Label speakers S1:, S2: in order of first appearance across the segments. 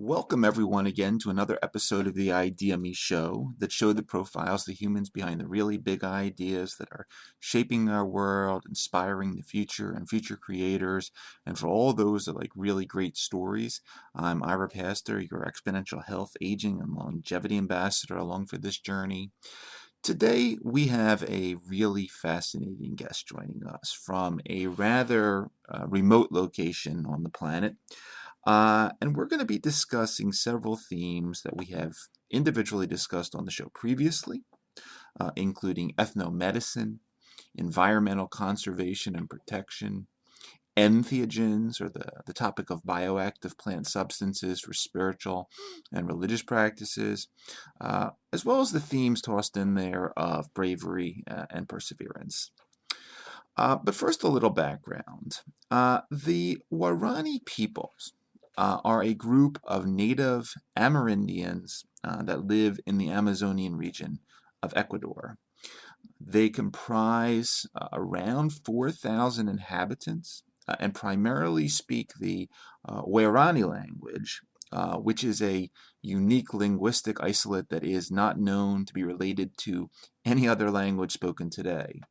S1: Welcome everyone again to another episode of the ideaXme show that show the profiles, the humans behind the really big ideas that are shaping our world, inspiring the future and future creators, and for all those that like really great stories. I'm Ira Pastor, your exponential health, aging, and longevity ambassador along for this journey. Today we have a really fascinating guest joining us from a rather remote location on the planet. And we're going to be discussing several themes that we have individually discussed on the show previously, including ethnomedicine, environmental conservation and protection, entheogens, or the topic of bioactive plant substances for spiritual and religious practices, as well as the themes tossed in there of bravery and perseverance. But first, a little background. The Waorani peoples are a group of native Amerindians that live in the Amazonian region of Ecuador. They comprise around 4,000 inhabitants and primarily speak the Waorani language, which is a unique linguistic isolate that is not known to be related to any other language spoken today.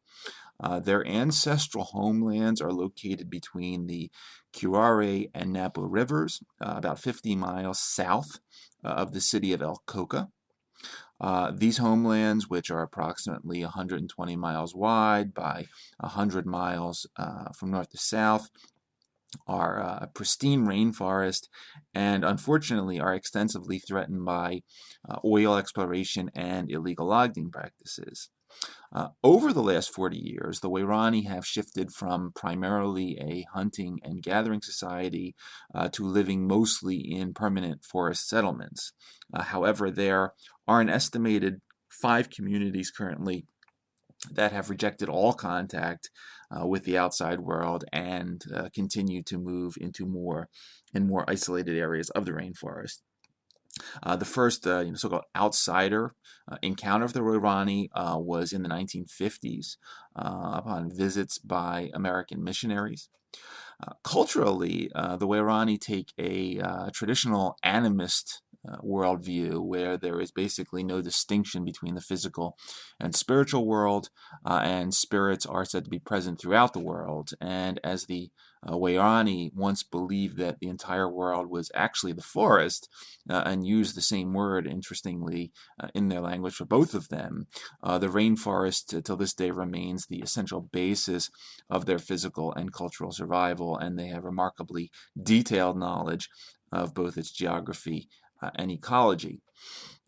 S1: Their ancestral homelands are located between the Curaray and Napo rivers, about 50 miles south of the city of Coca. These homelands, which are approximately 120 miles wide by 100 miles from north to south, are a pristine rainforest and unfortunately are extensively threatened by oil exploration and illegal logging practices. Over the last 40 years, the Waorani have shifted from primarily a hunting and gathering society to living mostly in permanent forest settlements. However, there are an estimated 5 communities currently that have rejected all contact with the outside world and continue to move into more and more isolated areas of the rainforest. The first so-called outsider encounter of the Waorani was in the 1950s upon visits by American missionaries. Culturally, the Waorani take a traditional animist worldview where there is basically no distinction between the physical and spiritual world, and spirits are said to be present throughout the world. And as the Waorani once believed that the entire world was actually the forest, and used the same word, interestingly, in their language for both of them, the rainforest till this day remains the essential basis of their physical and cultural survival, and they have remarkably detailed knowledge of both its geography and ecology.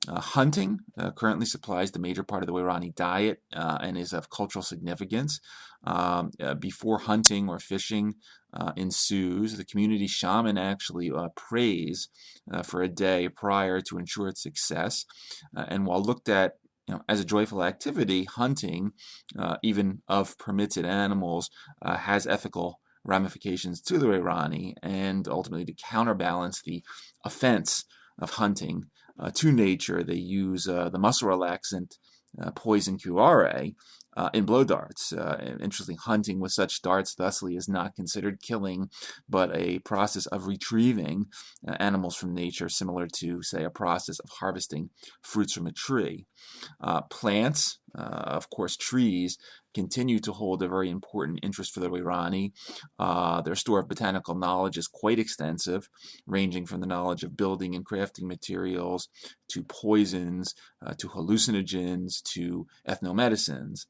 S1: Hunting currently supplies the major part of the Waorani diet and is of cultural significance. Before hunting or fishing ensues, the community shaman actually prays for a day prior to ensure its success. And while looked at as a joyful activity, hunting, even of permitted animals, has ethical ramifications to the Waorani, and ultimately to counterbalance the offense of hunting to nature, they use the muscle relaxant poison curare in blow darts. Interestingly, hunting with such darts thusly is not considered killing, but a process of retrieving animals from nature, similar to, say, a process of harvesting fruits from a tree. Plants, of course, trees, continue to hold a very important interest for the Waorani. Their store of botanical knowledge is quite extensive, ranging from the knowledge of building and crafting materials, to poisons, to hallucinogens, to ethnomedicines.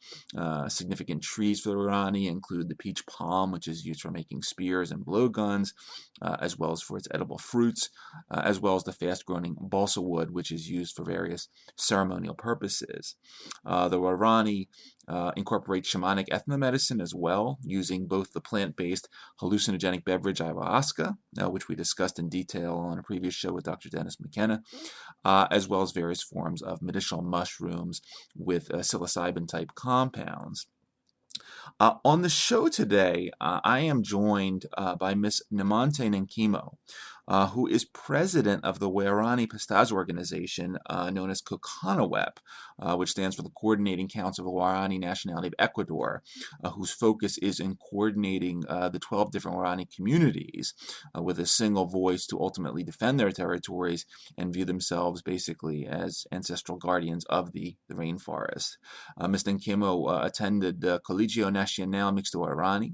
S1: Significant trees for the Waorani include the peach palm, which is used for making spears and blowguns, as well as for its edible fruits, as well as the fast-growing balsa wood, which is used for various ceremonial purposes. The Waorani incorporate shamanic ethnomedicine as well, using both the plant-based hallucinogenic beverage ayahuasca, which we discussed in detail on a previous show with Dr. Dennis McKenna, as well as various forms of medicinal mushrooms with psilocybin-type compounds. On the show today, I am joined by Miss Nenquimo, who is president of the Waorani Pastaz organization known as Coca, which stands for the Coordinating Council of the Waorani Nationality of Ecuador, whose focus is in coordinating the 12 different Waorani communities with a single voice to ultimately defend their territories and view themselves basically as ancestral guardians of the rainforest. Ms. Nenquimo attended the Colegio Nacional Mixto Waorani,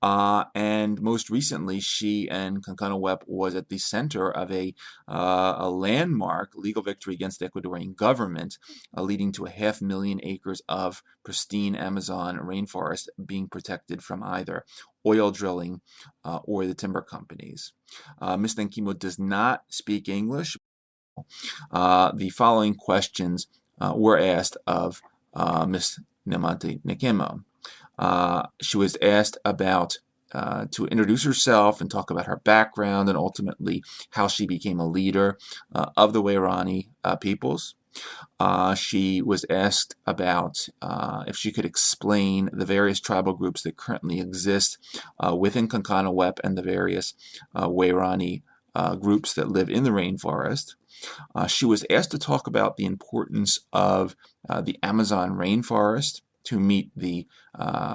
S1: and most recently, she and Nenquimo was at the center of a landmark legal victory against the Ecuadorian government, leading to 500,000 acres of pristine Amazon rainforest being protected from either oil drilling or the timber companies. Ms. Nenquimo does not speak English. The following questions were asked of Ms. Nenquimo. She was asked about to introduce herself and talk about her background and ultimately how she became a leader of the Waorani peoples. She was asked about if she could explain the various tribal groups that currently exist within Nenquimo and the various Waorani groups that live in the rainforest. She was asked to talk about the importance of the Amazon rainforest to meet the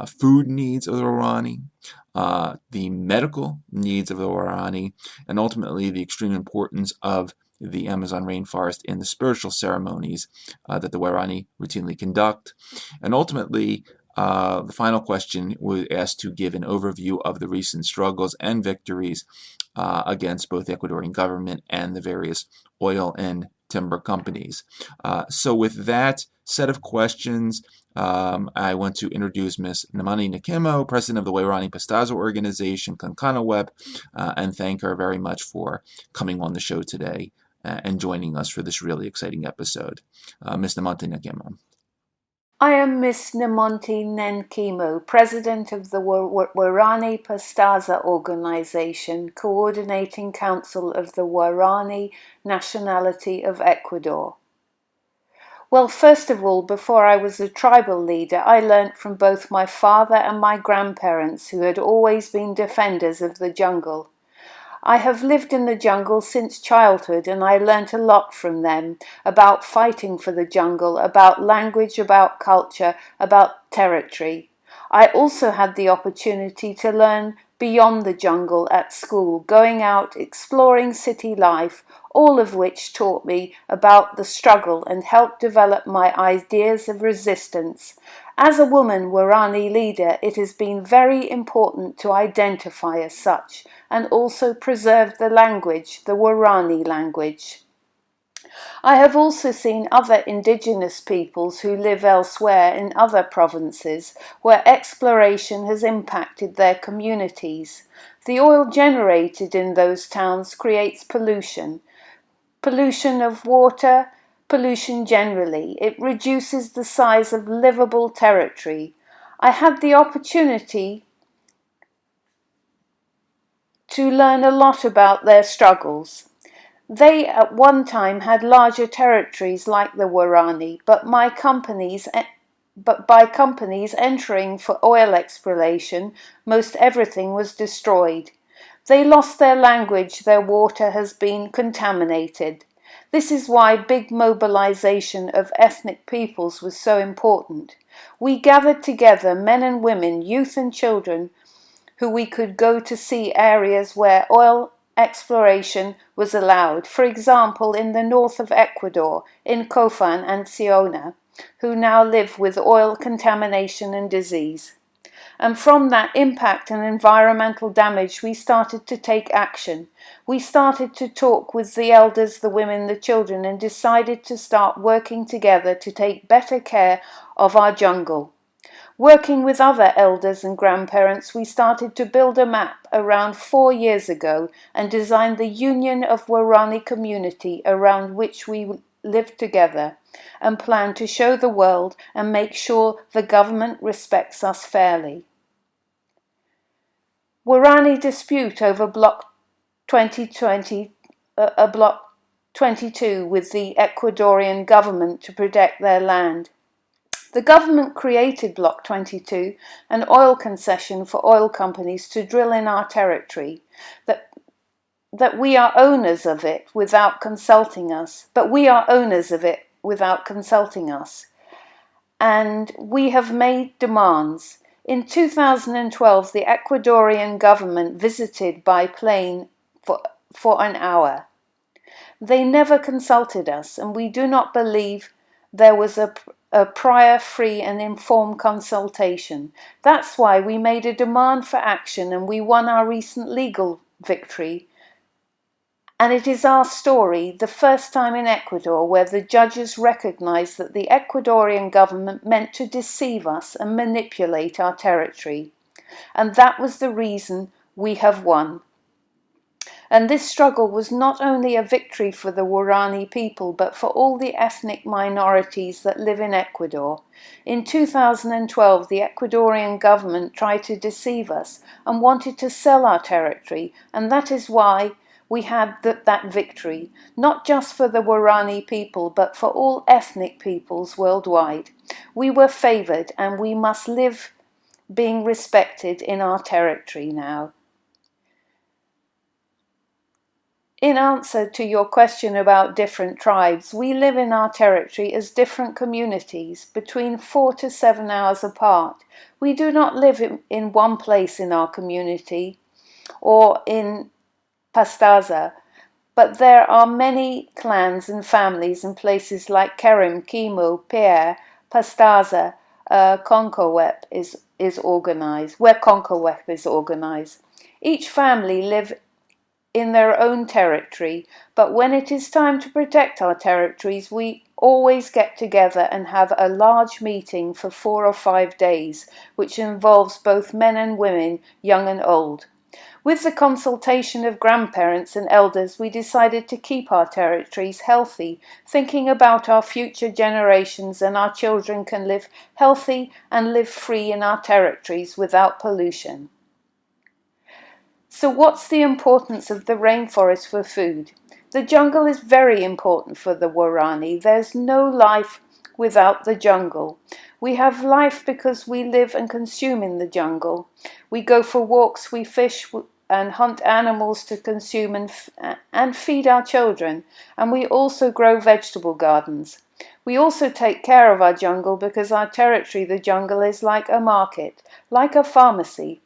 S1: food needs of the Waorani, the medical needs of the Waorani, and ultimately the extreme importance of the Amazon rainforest in the spiritual ceremonies that the Waorani routinely conduct. And ultimately, the final question was asked to give an overview of the recent struggles and victories against both the Ecuadorian government and the various oil and timber companies. So with that set of questions, I want to introduce Ms. Nenquimo, president of the Waorani Pastaza organization, Nenquimo, and thank her very much for coming on the show today and joining us for this really exciting episode. Ms. Nenquimo.
S2: I am Ms. Nenquimo, president of the Waorani Pastaza organization, coordinating council of the Waorani Nationality of Ecuador. Well, first of all, before I was a tribal leader, I learnt from both my father and my grandparents, who had always been defenders of the jungle. I have lived in the jungle since childhood, and I learnt a lot from them about fighting for the jungle, about language, about culture, about territory. I also had the opportunity to learn beyond the jungle at school, going out, exploring city life, all of which taught me about the struggle and helped develop my ideas of resistance. As a woman Waorani leader, it has been very important to identify as such and also preserve the language, the Waorani language. I have also seen other indigenous peoples who live elsewhere in other provinces where exploration has impacted their communities. The oil generated in those towns creates pollution of water, pollution generally. It reduces the size of livable territory. I had the opportunity to learn a lot about their struggles. They at one time had larger territories like the Waorani, but by companies entering for oil exploration, most everything was destroyed. They lost their language, their water has been contaminated. This is why big mobilization of ethnic peoples was so important. We gathered together men and women, youth and children, who we could go to see areas where oil exploration was allowed. For example, in the north of Ecuador, in Coca and Siona, who now live with oil contamination and disease. And from that impact and environmental damage, we started to take action. We started to talk with the elders, the women, the children, and decided to start working together to take better care of our jungle. Working with other elders and grandparents, we started to build a map around 4 years ago and designed the Union of Waorani community around which we live together and plan to show the world and make sure the government respects us fairly. Waorani dispute over Block 22 with the Ecuadorian government to protect their land. The government created Block 22, an oil concession for oil companies to drill in our territory. that we are owners of it without consulting us. But we are owners of it without consulting us. And we have made demands. In 2012, the Ecuadorian government visited by plane for an hour. They never consulted us, and we do not believe there was a prior, free and informed consultation. That's why we made a demand for action, and we won our recent legal victory. And it is our story, the first time in Ecuador, where the judges recognized that the Ecuadorian government meant to deceive us and manipulate our territory. And that was the reason we have won. And this struggle was not only a victory for the Waorani people, but for all the ethnic minorities that live in Ecuador. In 2012, the Ecuadorian government tried to deceive us and wanted to sell our territory, and that is why we had that victory, not just for the Waorani people, but for all ethnic peoples worldwide. We were favored, and we must live being respected in our territory now. In answer to your question about different tribes, we live in our territory as different communities, between 4 to 7 hours apart. We do not live in one place in our community or in Pastaza, but there are many clans and families in places like Nenquimo, Pierre, Pastaza, Coca is organized, where Coca is organized. Each family live in their own territory, but when it is time to protect our territories, we always get together and have a large meeting for 4 or 5 days, which involves both men and women, young and old. With the consultation of grandparents and elders, we decided to keep our territories healthy, thinking about our future generations, and our children can live healthy and live free in our territories without pollution. So what's the importance of the rainforest for food? The jungle is very important for the Waorani. There's no life without the jungle. We have life because we live and consume in the jungle. We go for walks, we fish and hunt animals to consume and feed our children. And we also grow vegetable gardens. We also take care of our jungle because our territory, the jungle, is like a market, like a pharmacy.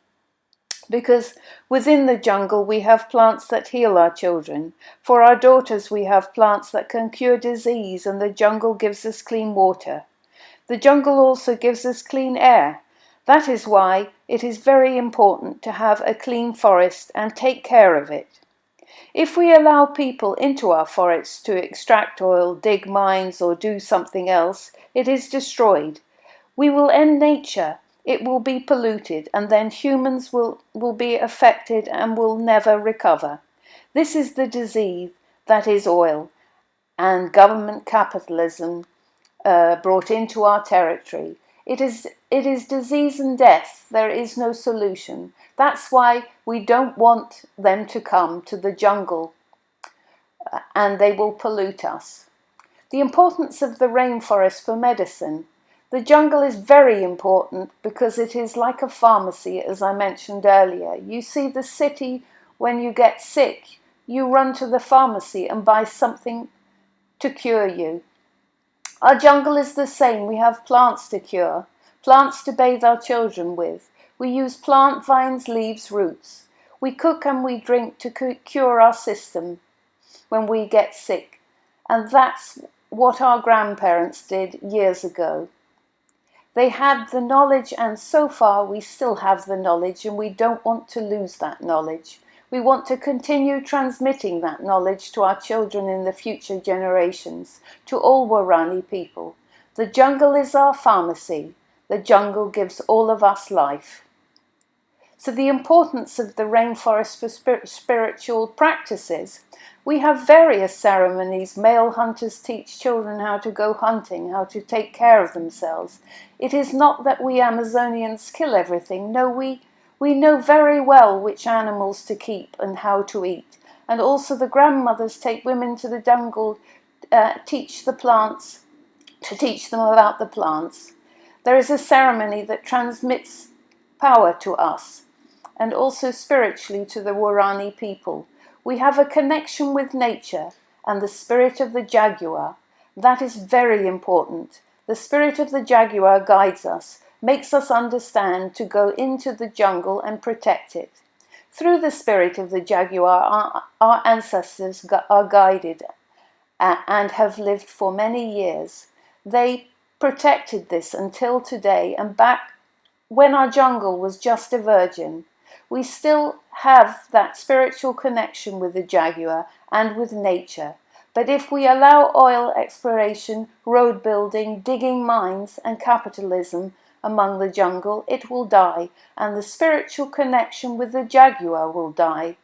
S2: Because within the jungle we have plants that heal our children. For our daughters we have plants that can cure disease, and the jungle gives us clean water. The jungle also gives us clean air. That is why it is very important to have a clean forest and take care of it. If we allow people into our forests to extract oil, dig mines or do something else, it is destroyed. We will end nature. It will be polluted, and then humans will be affected and will never recover. This is the disease that is oil and government capitalism brought into our territory. It is disease and death. There is no solution. That's why we don't want them to come to the jungle and they will pollute us. The importance of the rainforest for medicine. The jungle is very important because it is like a pharmacy, as I mentioned earlier. You see, the city, when you get sick, you run to the pharmacy and buy something to cure you. Our jungle is the same. We have plants to cure, plants to bathe our children with. We use plant vines, leaves, roots. We cook and we drink to cure our system when we get sick. And that's what our grandparents did years ago. They had the knowledge, and so far we still have the knowledge, and we don't want to lose that knowledge. We want to continue transmitting that knowledge to our children in the future generations, to all Waorani people. The jungle is our pharmacy. The jungle gives all of us life. So the importance of the rainforest for spiritual practices. We have various ceremonies. Male hunters teach children how to go hunting, how to take care of themselves. It is not that we Amazonians kill everything. No, we know very well which animals to keep and how to eat. And also the grandmothers take women to the jungle, teach them about the plants. There is a ceremony that transmits power to us and also spiritually to the Waorani people. We have a connection with nature and the spirit of the jaguar. That is very important. The spirit of the jaguar guides us, makes us understand to go into the jungle and protect it. Through the spirit of the jaguar, our ancestors are guided and have lived for many years. They protected this until today, and back when our jungle was just a virgin. We still have that spiritual connection with the jaguar and with nature. But if we allow oil exploration, road building, digging mines, and capitalism among the jungle, it will die, and the spiritual connection with the jaguar will die.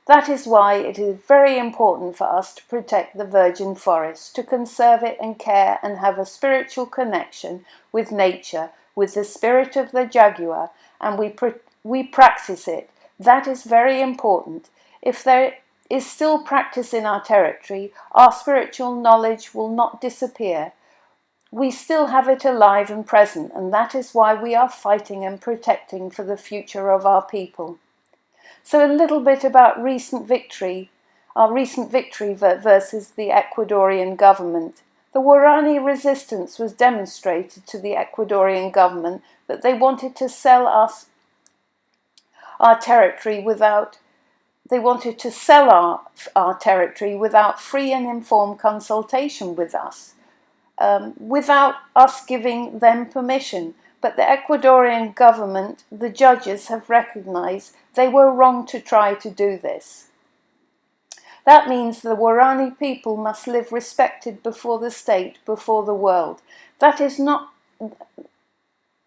S2: That is why it is very important for us to protect the virgin forest, to conserve it and care and have a spiritual connection with nature, with the spirit of the jaguar, and we practice it. That is very important. If there is still practice in our territory, our spiritual knowledge will not disappear. We still have it alive and present, and that is why we are fighting and protecting for the future of our people. So a little bit about recent victory, our recent victory versus the Ecuadorian government. The Waorani resistance was demonstrated to the Ecuadorian government that they wanted to sell us our territory without free and informed consultation with us, without us giving them permission. But the Ecuadorian government, the judges have recognized they were wrong to try to do this. That means the Waorani people must live respected before the state, before the world. That is not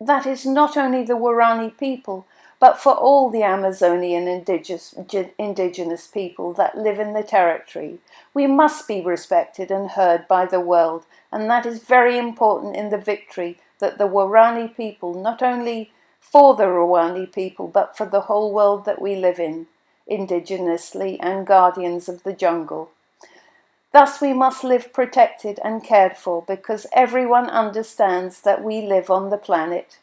S2: only the Waorani people, but for all the Amazonian indigenous people that live in the territory. We must be respected and heard by the world, and that is very important in the victory that the Waorani people, not only for the Waorani people, but for the whole world that we live in, indigenously and guardians of the jungle. Thus we must live protected and cared for, because everyone understands that we live on the planet.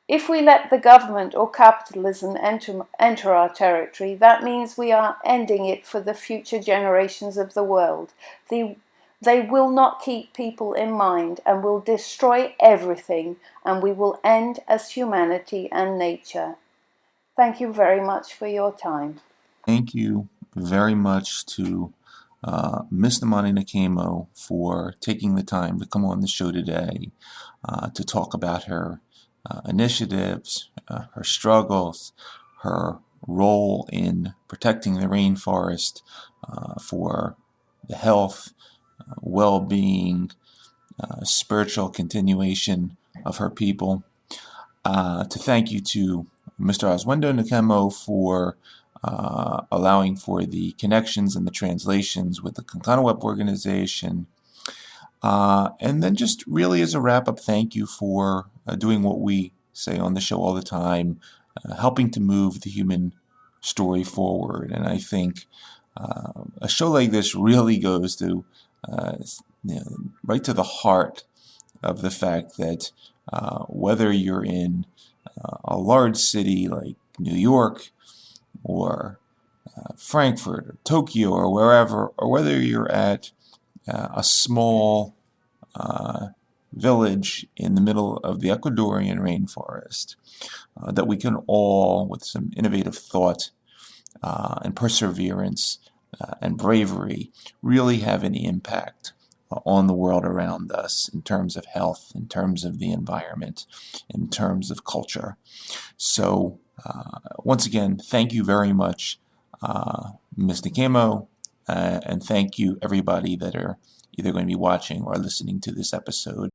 S2: If we let the government or capitalism enter our territory, that means we are ending it for the future generations of the world. They will not keep people in mind and will destroy everything, and we will end as humanity and nature. Thank you very much for your time.
S1: Thank you very much to Ms. Nenquimo for taking the time to come on the show today to talk about her initiatives, her struggles, her role in protecting the rainforest for the health, well-being, spiritual continuation of her people. To thank you to Mr. Oswendo Nenquimo for allowing for the connections and the translations with the Kankanawep organization. And then just really as a wrap-up, thank you for doing what we say on the show all the time, helping to move the human story forward. And I think a show like this really goes to right to the heart of the fact that whether you're in a large city like New York or Frankfurt or Tokyo or wherever, or whether you're at a small village in the middle of the Ecuadorian rainforest, that we can all, with some innovative thought and perseverance and bravery, really have an impact on the world around us in terms of health, in terms of the environment, in terms of culture. So once again, thank you very much, Ms. Nenquimo, and thank you everybody that are either going to be watching or listening to this episode.